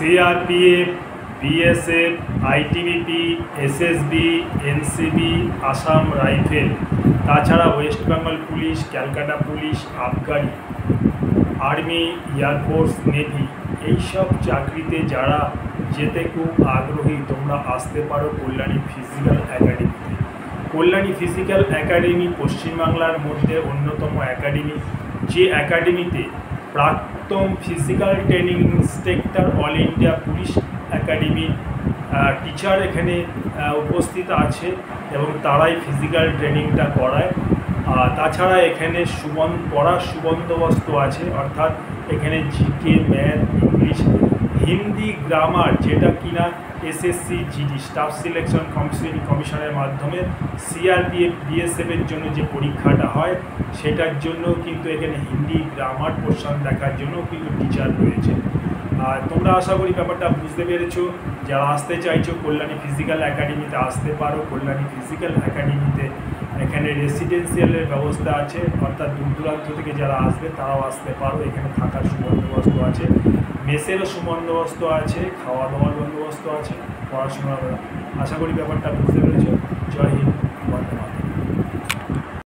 CRPF, BSF, ITBP, SSB, NCB, Assam rifle, তাছাড়া west Bengal police, Calcutta police, আবগারি, army, air force, navy, এইসব চাকরিতে যারা যেতে খুব আগ্রহী তোমরা আসতে পারো কল্যাণী ফিজিক্যাল একাডেমিতে। কল্যাণী ফিজিক্যাল একাডেমি পশ্চিমবাংলার মধ্যে অন্যতম একাডেমি, যে একাডেমিতে প্রাক্তন physical training instructor all India police একাডেমির টিচার এখানে উপস্থিত আছে এবং তারাই ফিজিক্যাল ট্রেনিংটা করায়। তাছাড়া এখানে পড়ার সুবন্দোবস্ত আছে, অর্থাৎ এখানে GK, math, English, Hindi, grammar, যেটা কিনা এসএসসি জিডি স্টাফ সিলেকশন কমিশনের মাধ্যমে সিআরপিএফ, বিএসএফের জন্য যে পরীক্ষাটা হয় সেটার জন্য কিন্তু এখানে হিন্দি, গ্রামার পোর্শন দেখার জন্য কিন্তু টিচার রয়েছে। আর তোমরা আশা করি ব্যাপারটা বুঝতে পেরেছো। যারা আসতে চাইছো কল্যাণী ফিজিক্যাল একাডেমিতে আসতে পারো। কল্যাণী ফিজিক্যাল একাডেমিতে এখানে রেসিডেন্সিয়ালের ব্যবস্থা আছে, অর্থাৎ দূর দূরান্ত থেকে যারা আসবে তারাও আসতে পারো। এখানে থাকার সুবন্দোবস্ত আছে, মেসেরও সুবন্দোবস্ত আছে, খাওয়া দাওয়ার বন্দোবস্ত আছে, পড়াশোনার। আশা করি ব্যাপারটা বুঝতে পেরেছো। জয় হিন্দ, বন্দে মাতরম।